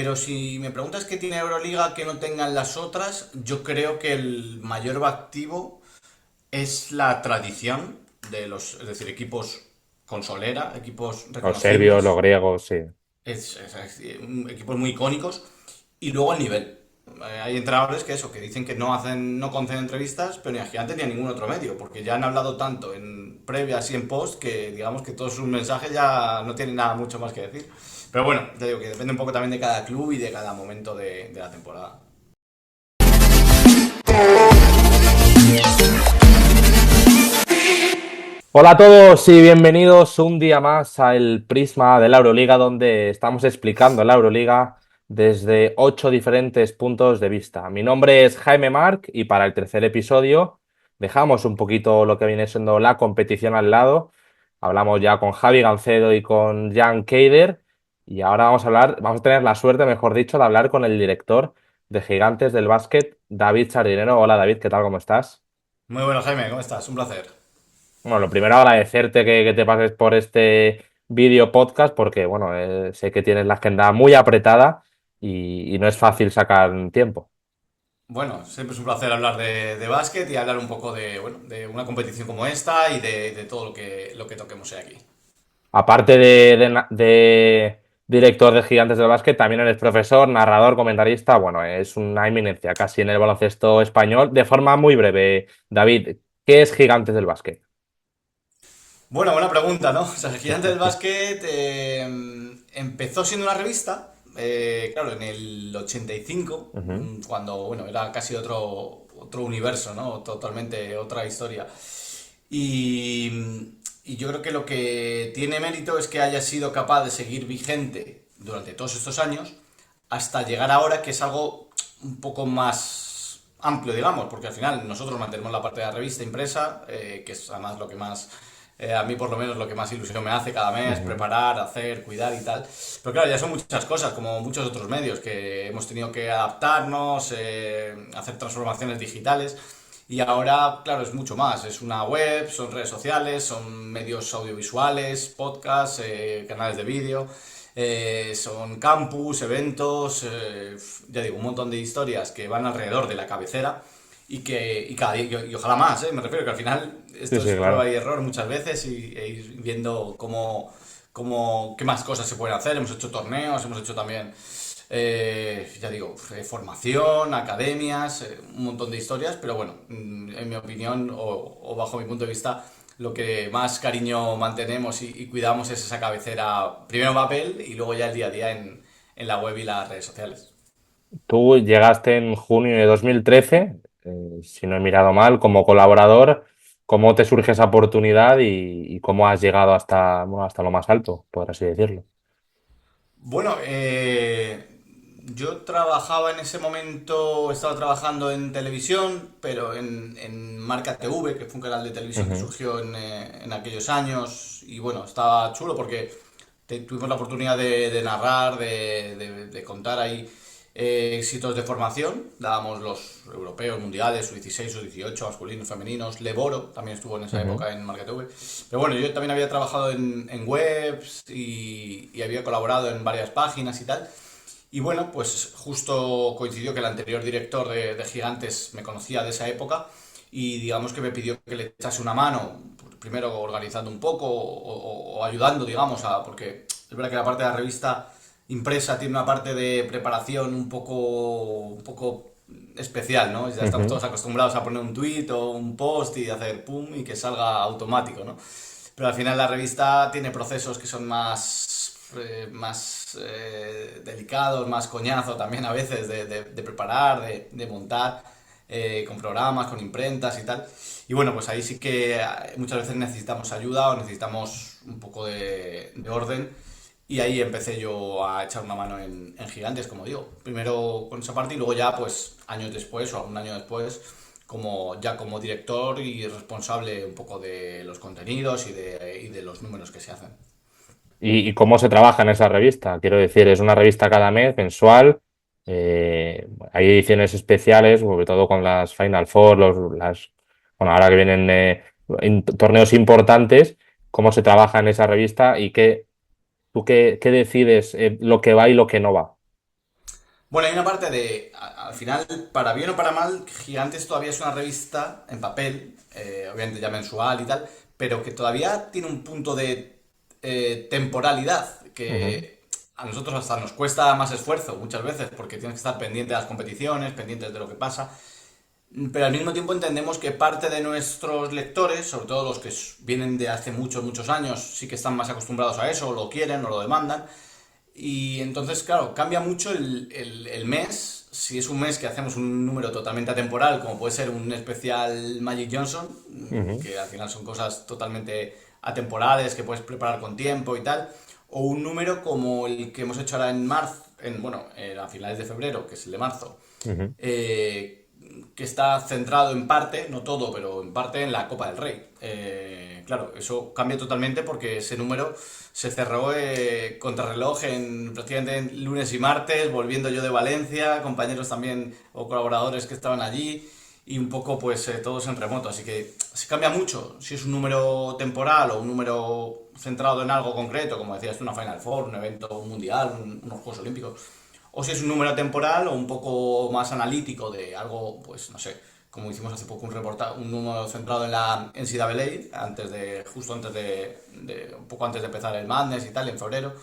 Pero si me preguntas qué tiene Euroliga que no tengan las otras, yo creo que el mayor activo es la tradición de es decir, equipos con solera, equipos Los serbios, los reconocibles, griegos, sí. equipos muy icónicos, y luego el nivel. Hay entrenadores que eso, que dicen que no conceden entrevistas, pero ni a Gigante ni a ningún otro medio, porque ya han hablado tanto en previas y en post que digamos que todos sus mensajes ya no tienen nada mucho más que decir. Pero bueno, te digo que depende un poco también de cada club y de cada momento de la temporada. Hola a todos y bienvenidos un día más al Prisma de la Euroliga, donde estamos explicando la Euroliga desde 8 diferentes puntos de vista. Mi nombre es Jaime Marc y para el tercer episodio dejamos un poquito lo que viene siendo la competición al lado. Hablamos ya con Javi Gancedo y con Jan Keider y ahora vamos a tener la suerte, mejor dicho, de hablar con el director de Gigantes del Básquet, David Sardinero. Hola David, ¿qué tal? ¿Cómo estás? Muy bueno, Jaime, ¿cómo estás? Un placer. Bueno, lo primero agradecerte que te pases por este vídeo podcast porque, bueno, sé que tienes la agenda muy apretada y no es fácil sacar tiempo. Bueno, siempre es un placer hablar de básquet y hablar un poco de, bueno, de una competición como esta y de todo lo que toquemos aquí. Aparte de director de Gigantes del Básquet, también eres profesor, narrador, comentarista. Bueno, es una eminencia casi en el baloncesto español. De forma muy breve, David, ¿qué es Gigantes del Básquet? Bueno, buena pregunta, ¿no? O sea, el Gigante del Básquet empezó siendo una revista, claro, en el 85, Ujú. cuando, bueno, era casi otro universo, ¿no? Totalmente otra historia. Y yo creo que lo que tiene mérito es que haya sido capaz de seguir vigente durante todos estos años hasta llegar ahora, que es algo un poco más amplio, digamos, porque al final nosotros mantenemos la parte de la revista impresa, que es además lo que más, a mí por lo menos lo que más ilusión me hace cada mes, Ujú. preparar, hacer, cuidar y tal. Pero claro, ya son muchas cosas, como muchos otros medios, que hemos tenido que adaptarnos, hacer transformaciones digitales. Y ahora, claro, es mucho más. Es una web, son redes sociales, son medios audiovisuales, podcasts, canales de vídeo, son campus, eventos, ya digo, un montón de historias que van alrededor de la cabecera y cada día, y ojalá más, me refiero que al final Sí, esto sí, es prueba claro. y error muchas veces e ir viendo qué más cosas se pueden hacer. Hemos hecho torneos, hemos hecho también ya digo, formación, academias, un montón de historias, pero bueno, en mi opinión o bajo mi punto de vista, lo que más cariño mantenemos y cuidamos es esa cabecera, primero en papel y luego ya el día a día en la web y las redes sociales. Tú llegaste en junio de 2013, si no he mirado mal, como colaborador. ¿Cómo te surge esa oportunidad y cómo has llegado hasta, bueno, hasta lo más alto, por así decirlo? Bueno, yo trabajaba en ese momento, estaba trabajando en televisión, pero en Marca TV, que fue un canal de televisión que Ujú. surgió en aquellos años. Y bueno, estaba chulo porque tuvimos la oportunidad de narrar, de contar ahí éxitos de formación. Dábamos los europeos, mundiales, sub-16, sub-18, masculinos, femeninos. Leboro también estuvo en esa Ujú. época en Marca TV. Pero bueno, yo también había trabajado en webs y había colaborado en varias páginas y tal. Y bueno, pues justo coincidió que el anterior director de Gigantes me conocía de esa época y digamos que me pidió que le echase una mano, primero organizando un poco o ayudando, digamos, porque es verdad que la parte de la revista impresa tiene una parte de preparación un poco especial, ¿no? Ya estamos Ujú. todos acostumbrados a poner un tweet o un post y hacer pum y que salga automático, ¿no? Pero al final la revista tiene procesos que son más delicados, más coñazo también a veces de preparar, de montar, con programas, con imprentas y tal. Y bueno, pues ahí sí que muchas veces necesitamos ayuda o necesitamos un poco de orden. Y ahí empecé yo a echar una mano en Gigantes, como digo. Primero con esa parte y luego ya, pues, años después o algún año después, como director y responsable un poco de los contenidos y de los números que se hacen. ¿Y cómo se trabaja en esa revista? Quiero decir, es una revista cada mes, mensual. Hay ediciones especiales, sobre todo con las Final Four, bueno, ahora que vienen torneos importantes. ¿Cómo se trabaja en esa revista y tú qué decides lo que va y lo que no va? Bueno, hay una parte al final, para bien o para mal, Gigantes todavía es una revista en papel, obviamente ya mensual y tal, pero que todavía tiene un punto de temporalidad, Ujú. que a nosotros hasta nos cuesta más esfuerzo muchas veces, porque tienes que estar pendiente de las competiciones, pendientes de lo que pasa, pero al mismo tiempo entendemos que parte de nuestros lectores, sobre todo los que vienen de hace muchos, muchos años, sí que están más acostumbrados a eso, o lo quieren, o lo demandan, y entonces, claro, cambia mucho el mes. Si es un mes que hacemos un número totalmente atemporal, como puede ser un especial Magic Johnson, Ujú. que al final son cosas totalmente atemporales, que puedes preparar con tiempo y tal, o un número como el que hemos hecho ahora en marzo, bueno, a finales de febrero, que es el de marzo, Ujú. eh, que está centrado en parte, no todo, pero en parte en la Copa del Rey. Claro, eso cambia totalmente porque ese número se cerró contrarreloj en prácticamente en lunes y martes, volviendo yo de Valencia, compañeros también o colaboradores que estaban allí y un poco pues todos en remoto. Así que se cambia mucho si es un número temporal o un número centrado en algo concreto, como decías tú, una Final Four, un evento mundial, unos Juegos Olímpicos, o si es un número temporal o un poco más analítico de algo, pues no sé, como hicimos hace poco un reportaje, un número centrado en la NCAA, justo antes un poco antes de empezar el Madness y tal, en febrero,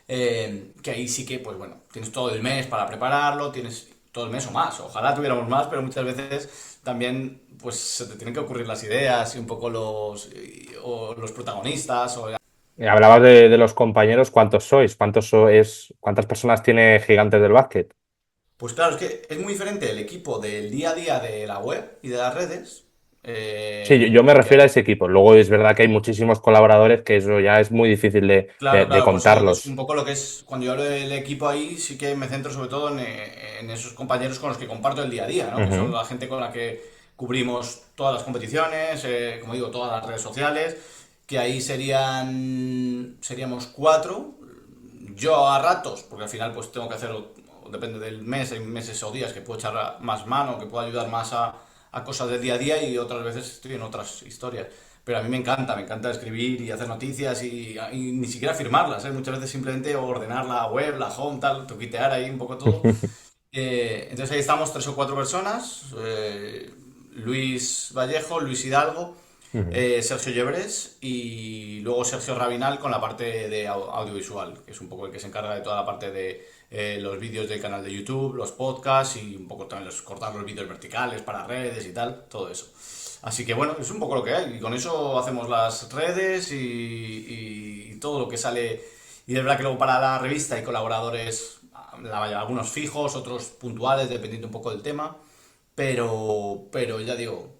que ahí sí que, pues bueno, tienes todo el mes para prepararlo, tienes todo el mes o más, ojalá tuviéramos más, pero muchas veces también pues se te tienen que ocurrir las ideas y un poco o los protagonistas o Hablabas de los compañeros, ¿cuántos sois? ¿Cuántas personas tiene Gigantes del Básquet? pues claro, es que es muy diferente el equipo del día a día de la web y de las redes. Sí, yo me refiero a Que, ese equipo. Luego es verdad que hay muchísimos colaboradores que eso ya es muy difícil claro, de claro, por eso digo que es un contarlos. poco lo que es, cuando yo hablo del equipo ahí, sí que me centro sobre todo en esos compañeros con los que comparto el día a día, ¿no? Que son Ujú. la gente con la que cubrimos todas las competiciones, como digo, todas las redes sociales, que ahí seríamos cuatro, yo a ratos, porque al final pues tengo que hacerlo, depende del mes, hay meses o días que puedo echar más mano, que puedo ayudar más a cosas del día a día y otras veces estoy en otras historias. Pero a mí me encanta escribir y hacer noticias y ni siquiera firmarlas, ¿eh? Muchas veces simplemente ordenar la web, la home, tal, toquitear ahí un poco todo. Entonces ahí estamos tres o cuatro personas, Luis Vallejo, Luis Hidalgo, Ujú. Sergio Llebres y luego Sergio Rabinal con la parte de audiovisual, que es un poco el que se encarga de toda la parte de los vídeos del canal de YouTube, los podcasts y un poco también cortar los vídeos verticales para redes y tal, todo eso. Así que bueno, es un poco lo que hay y con eso hacemos las redes y todo lo que sale. Y es verdad que luego para la revista hay colaboradores, algunos fijos, otros puntuales, dependiendo un poco del tema. Pero ya digo,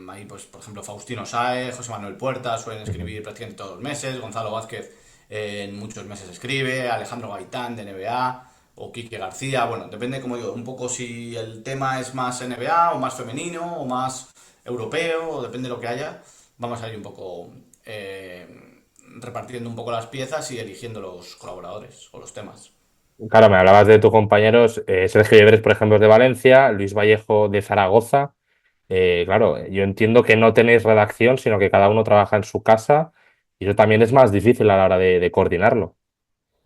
ahí pues por ejemplo Faustino Saez, José Manuel Puerta suelen Ujú. escribir prácticamente todos los meses, Gonzalo Vázquez en muchos meses escribe, Alejandro Gaitán de NBA o Quique García, bueno, depende como digo, un poco si el tema es más NBA o más femenino o más europeo, o depende de lo que haya, vamos a ir un poco repartiendo un poco las piezas y eligiendo los colaboradores o los temas. Claro, me hablabas de tus compañeros, Sergio Llebres, por ejemplo, es de Valencia, Luis Vallejo de Zaragoza. Claro, yo entiendo que no tenéis redacción, sino que cada uno trabaja en su casa y eso también es más difícil a la hora de coordinarlo.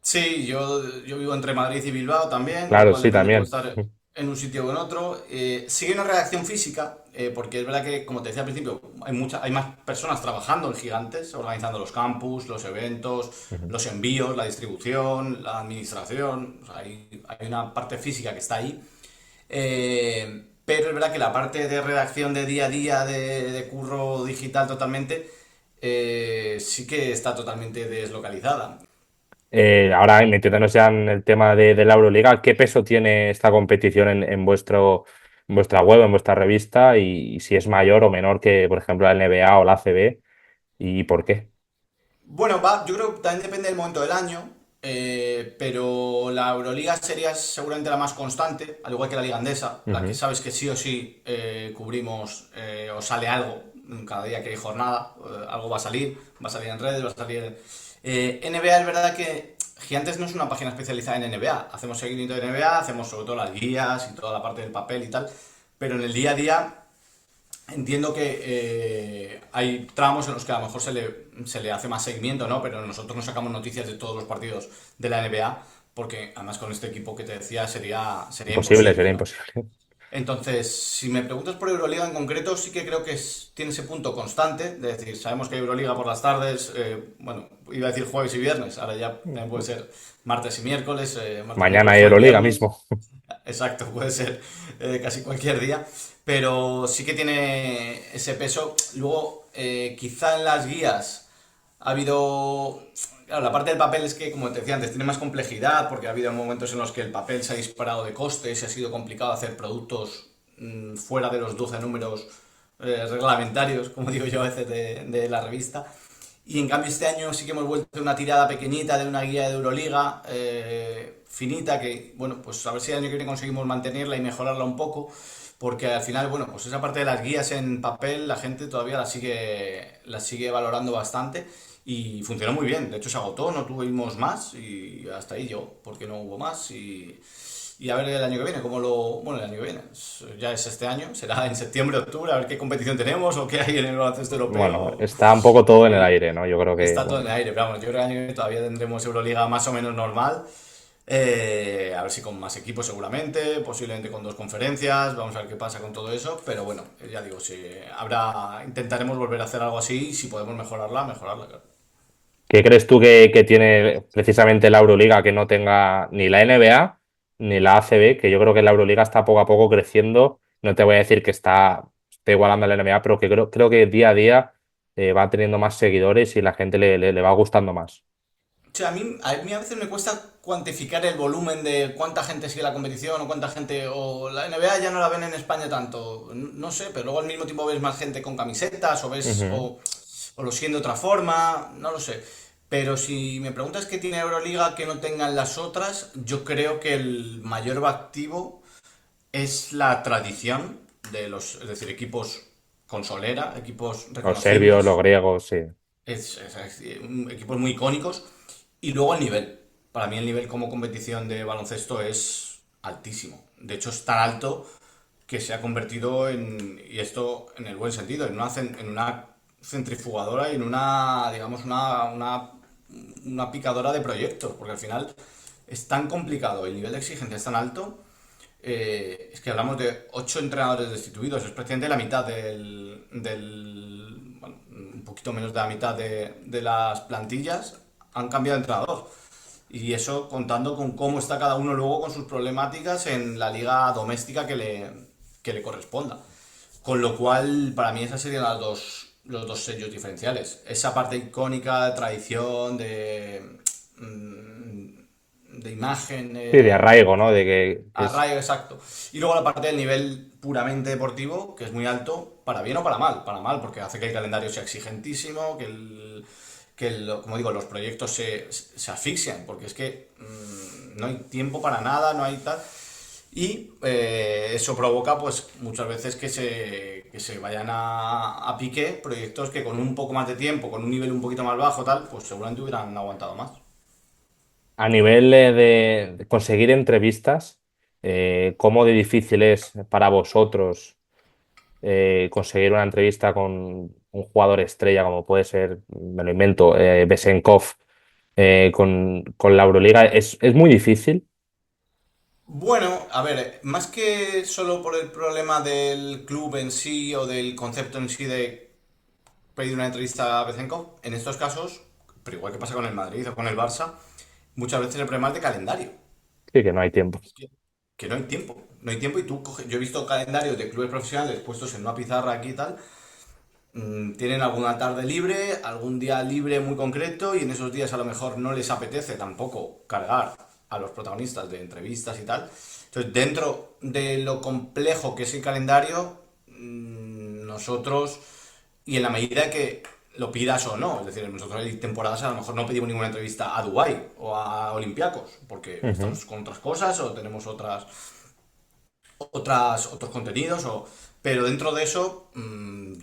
Sí, yo vivo entre Madrid y Bilbao también, con lo Claro, cual sí, depende, puedo también. estar en un sitio o en otro. Sí hay una redacción física, porque es verdad que, como te decía al principio, hay más personas trabajando en Gigantes, organizando los campus, los eventos, Ujú. los envíos, la distribución, la administración. O sea, hay una parte física que está ahí. Pero es verdad que la parte de redacción de día a día, de curro digital totalmente, sí que está totalmente deslocalizada. Ahora metiéndonos ya en el tema de la Euroliga, ¿qué peso tiene esta competición en vuestra web, en vuestra revista? Y si es mayor o menor que, por ejemplo, la NBA o la ACB, ¿y por qué? Bueno, yo creo que también depende del momento del año, pero la Euroliga sería seguramente la más constante, al igual que la Liga Andesa, la que Ujú. sabes que sí o sí cubrimos o sale algo, cada día que hay jornada, algo va a salir en redes, va a salir. NBA es verdad que Gigantes no es una página especializada en NBA, hacemos seguimiento de NBA, hacemos sobre todo las guías y toda la parte del papel y tal, pero en el día a día entiendo que hay tramos en los que a lo mejor se le hace más seguimiento, ¿no? Pero nosotros no sacamos noticias de todos los partidos de la NBA porque además con este equipo que te decía sería Imposible, sería imposible, ¿no? imposible. Entonces, si me preguntas por Euroliga en concreto, sí que creo que tiene ese punto constante, de decir, sabemos que hay Euroliga por las tardes, bueno, iba a decir jueves y viernes, ahora ya también puede ser martes y miércoles, martes, Mañana miércoles, hay jueves, Euroliga viernes, mismo. exacto, puede ser casi cualquier día, pero sí que tiene ese peso. Luego, quizá en las guías ha habido... Claro, la parte del papel es que, como te decía antes, tiene más complejidad porque ha habido momentos en los que el papel se ha disparado de costes y ha sido complicado hacer productos fuera de los 12 números reglamentarios, como digo yo a veces, de la revista. Y en cambio este año sí que hemos vuelto a una tirada pequeñita de una guía de Euroliga, finita, que, bueno, pues a ver si el año que viene conseguimos mantenerla y mejorarla un poco, porque al final, bueno, pues esa parte de las guías en papel la gente todavía la sigue valorando bastante y funcionó muy bien. De hecho se agotó, no tuvimos más y hasta ahí yo, porque no hubo más y a ver el año que viene, Bueno, el año que viene, ya es este año, será en septiembre, octubre, a ver qué competición tenemos o qué hay en el baloncesto Bueno, europeo. está un poco todo en el Y aire, ¿no? Yo creo que, está todo en bueno, el aire, pero vamos, yo creo que el año que viene todavía tendremos Euroliga más o menos normal. A ver si con más equipos seguramente, posiblemente con dos conferencias, vamos a ver qué pasa con todo eso, pero bueno, ya digo, si intentaremos volver a hacer algo así y si podemos mejorarla, mejorarla, claro. ¿qué crees tú que tiene precisamente la Euroliga que no tenga ni la NBA ni la ACB? Que yo creo que la Euroliga está poco a poco creciendo. No te voy a decir que esté igualando a la NBA, pero que creo que día a día va teniendo más seguidores y la gente le va gustando más. O sea, a mí a veces me cuesta cuantificar el volumen de cuánta gente sigue la competición o cuánta gente... O la NBA ya no la ven en España tanto, no sé, pero luego al mismo tiempo ves más gente con camisetas o ves... Ujú. O lo siguen de otra forma, no lo sé. Pero si me preguntas qué tiene Euroliga que no tengan las otras, yo creo que el mayor activo es la tradición es decir, equipos con solera, equipos Los serbios, los reconocibles, griegos, sí. equipos muy icónicos, y luego el nivel. Para mí el nivel como competición de baloncesto es altísimo. De hecho es tan alto que se ha convertido y esto en el buen sentido, en una centrifugadora y en digamos, una picadora de proyectos, porque al final es tan complicado, el nivel de exigencia es tan alto, es que hablamos de 8 entrenadores destituidos, es prácticamente la mitad bueno, un poquito menos de la mitad de las plantillas han cambiado de entrenador. Y eso contando con cómo está cada uno luego con sus problemáticas en la liga doméstica que le corresponda. Con lo cual, para mí esas serían los dos sellos diferenciales. Esa parte icónica de tradición, de imagen, Sí, de arraigo, ¿no? De que es arraigo exacto. Y luego la parte del nivel puramente deportivo, que es muy alto, para bien o para mal. Para mal, porque hace que el calendario sea exigentísimo, como digo, los proyectos se asfixian, porque es que no hay tiempo para nada, no hay tal. Y eso provoca, pues, muchas veces que se vayan a pique proyectos que con un poco más de tiempo, con un nivel un poquito más bajo, tal, pues seguramente hubieran aguantado más. a nivel de conseguir entrevistas, ¿cómo de difícil es para vosotros conseguir una entrevista con un jugador estrella como puede ser, me lo invento, Besenkov, con la Euroliga? Es muy difícil. Bueno, a ver, más que solo por el problema del club en sí o del concepto en sí de pedir una entrevista a Bezenkov, en estos casos, pero igual que pasa con el Madrid o con el Barça, muchas veces el problema es de calendario. Sí, que no hay tiempo. Es que no hay tiempo. No hay tiempo y yo he visto calendarios de clubes profesionales puestos en una pizarra aquí y tal. Tienen alguna tarde libre, algún día libre muy concreto y en esos días a lo mejor no les apetece tampoco cargar a los protagonistas de entrevistas y tal. Entonces, dentro de lo complejo que es el calendario, nosotros, y en la medida que lo pidas o no, es decir, nosotros hay temporadas a lo mejor no pedimos ninguna entrevista a Dubái o a Olympiacos, porque Ujú. estamos con otras cosas o tenemos otros contenidos, pero dentro de eso,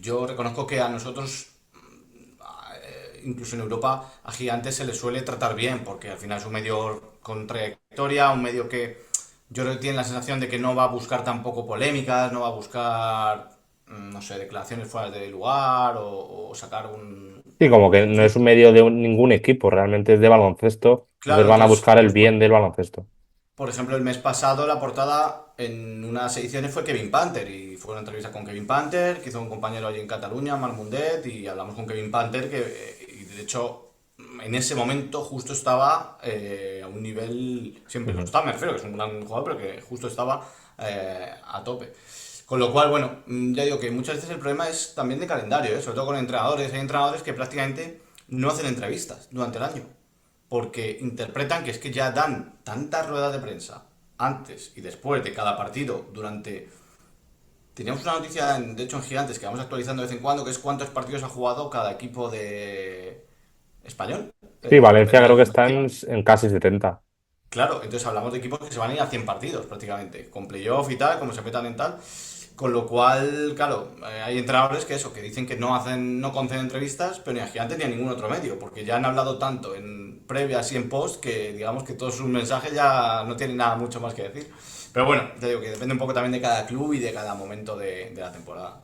yo reconozco que a nosotros, incluso en Europa, a Gigantes se les suele tratar bien, porque al final es un medio con trayectoria, un medio que yo creo que tiene la sensación de que no va a buscar tampoco polémicas, no va a buscar, no sé, declaraciones fuera de lugar o sacar Sí, como que no Entonces, es un medio de ningún equipo, realmente es de baloncesto, entonces claro, van a entonces, buscar el pues bien del baloncesto. por ejemplo, el mes pasado la portada en unas ediciones fue Kevin Panther y fue una entrevista con Kevin Panther que hizo un compañero allí en Cataluña, Marc Mundet, y hablamos con Kevin Panther que, y de hecho, en ese momento justo estaba a un nivel, siempre lo Ujú. está, me refiero, que es un gran jugador, pero que justo estaba a tope. Con lo cual, bueno, ya digo que muchas veces el problema es también de calendario, ¿eh? Sobre todo con entrenadores. Hay entrenadores que prácticamente no hacen entrevistas durante el año porque interpretan que es que ya dan tantas ruedas de prensa antes y después de cada partido durante... Teníamos una noticia, de hecho, en Gigantes que vamos actualizando de vez en cuando, que es cuántos partidos ha jugado cada equipo de español, Sí, Valencia depende de la creo que está competición. en casi 70. Claro, entonces hablamos de equipos que se van a ir a 100 partidos prácticamente, con playoff y tal, como se metan en tal. Con lo cual, claro, hay entrenadores que eso, que dicen que no hacen, no conceden entrevistas, pero ni a Gigantes ni a ningún otro medio, porque ya han hablado tanto en previas y en post que digamos que todos sus mensajes ya no tienen nada mucho más que decir. Pero bueno, te digo que depende un poco también de cada club y de cada momento de la temporada.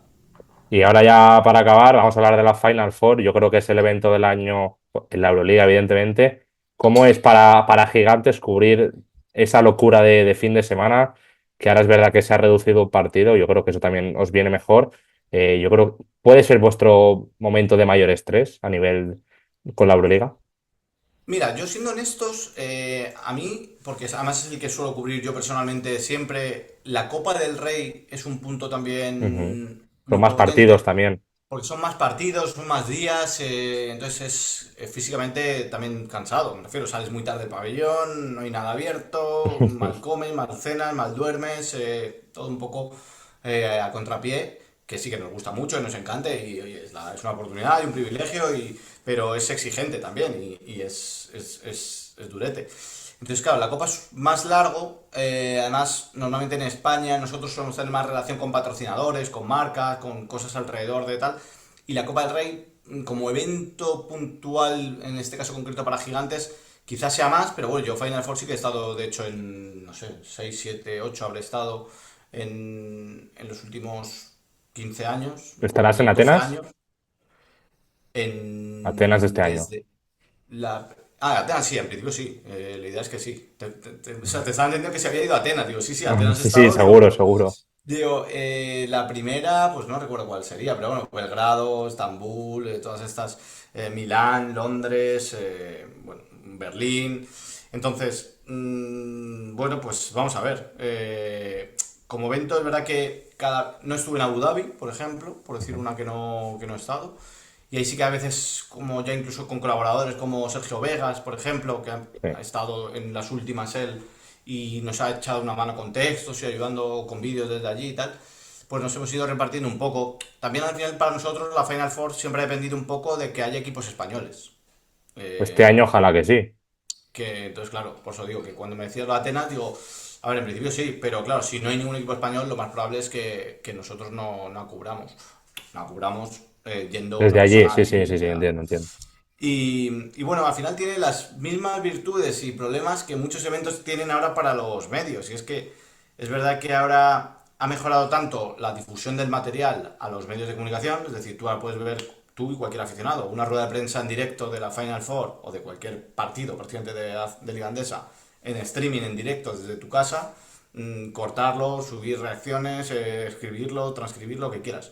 Y ahora ya para acabar, vamos a hablar de la Final Four. Yo creo que es el evento del año en la Euroliga, evidentemente. ¿Cómo es para Gigantes cubrir esa locura de fin de semana? Que ahora es verdad que se ha reducido un partido. Yo creo que eso también os viene mejor. Yo creo que puede ser vuestro momento de mayor estrés a nivel con la Euroliga. Mira, yo siendo honestos, a mí, porque además es el que suelo cubrir yo personalmente siempre, la Copa del Rey es un punto Ujú. también Son muy más partidos potente. también. Porque son más partidos, son más días, entonces es físicamente también cansado, me refiero, sales muy tarde del pabellón, no hay nada abierto, mal comes, mal cenas, mal duermes, todo un poco a contrapié, que sí que nos gusta mucho y nos encanta y oye, es una oportunidad y un privilegio, pero es exigente también y es durete. Entonces, claro, la copa es más largo. Además, normalmente en España nosotros solemos tener más relación con patrocinadores, con marcas, con cosas alrededor de tal. Y la Copa del Rey, como evento puntual, en este caso concreto para gigantes, quizás sea más, pero bueno, yo Final Four sí que he estado, de hecho, en, no sé, 6 7 8 habré estado en los últimos 15 años, ¿Estarás en 12 Atenas? años, Atenas de en, este año. desde, Atenas sí, en principio sí. La idea es que sí. O sea, te estaban diciendo que se había ido a Atenas. Digo, sí, sí, Atenas he Sí, sí, estado. Digo, seguro, seguro. la primera, pues no recuerdo cuál sería, pero bueno, Belgrado, Estambul, todas estas, Milán, Londres, bueno, Berlín. Entonces, bueno, pues vamos a ver. Como evento, es verdad que no estuve en Abu Dhabi, por ejemplo, por decir una que no he estado. Y ahí sí que a veces, como ya incluso con colaboradores como Sergio Vegas, por ejemplo, que ha Sí. estado en las últimas él y nos ha echado una mano con textos y ayudando con vídeos desde allí y tal, pues nos hemos ido repartiendo un poco. También al final para nosotros la Final Four siempre ha dependido un poco de que haya equipos españoles. Este año Eh, ojalá que sí. entonces, claro, por eso digo que cuando me decías lo de Atenas, digo, a ver, en principio sí, pero claro, si no hay ningún equipo español, lo más probable es que nosotros no cubramos. No cubramos yendo Desde una allí, persona sí, sí, allí. sí, sí, entiendo, entiendo. Y bueno, al final tiene las mismas virtudes y problemas que muchos eventos tienen ahora para los medios. Y es que es verdad que ahora ha mejorado tanto la difusión del material a los medios de comunicación, es decir, tú ahora puedes ver, tú y cualquier aficionado, una rueda de prensa en directo de la Final Four o de cualquier partido prácticamente de Liga Andesa en streaming, en directo desde tu casa, cortarlo, subir reacciones, escribirlo, transcribir lo que quieras.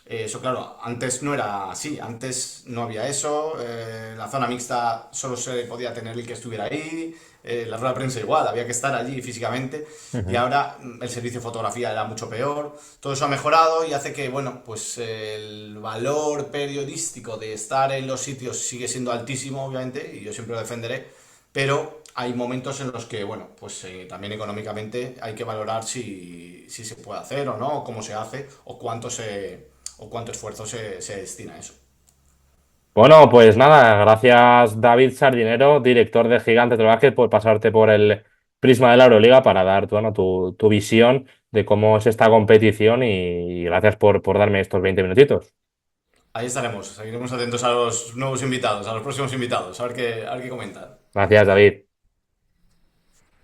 Eso, claro, antes no era así, antes no había eso, la zona mixta solo se podía tener el que estuviera ahí, la rueda de prensa igual, había que estar allí físicamente y Ujú. ahora el servicio de fotografía era mucho peor, todo eso ha mejorado y hace que, bueno, pues el valor periodístico de estar en los sitios sigue siendo altísimo, obviamente, y yo siempre lo defenderé, pero hay momentos en los que, bueno, pues también económicamente hay que valorar si se puede hacer o no, o cómo se hace, o cuánto esfuerzo se destina a eso. Bueno, pues nada, gracias David Sardinero, director de Gigantes del Básquet, por pasarte por el prisma de la Euroliga para dar bueno, tu visión de cómo es esta competición y gracias por darme estos 20 minutitos. Ahí estaremos, seguiremos atentos a los nuevos invitados, a los próximos invitados, a ver qué comentan. Gracias, David.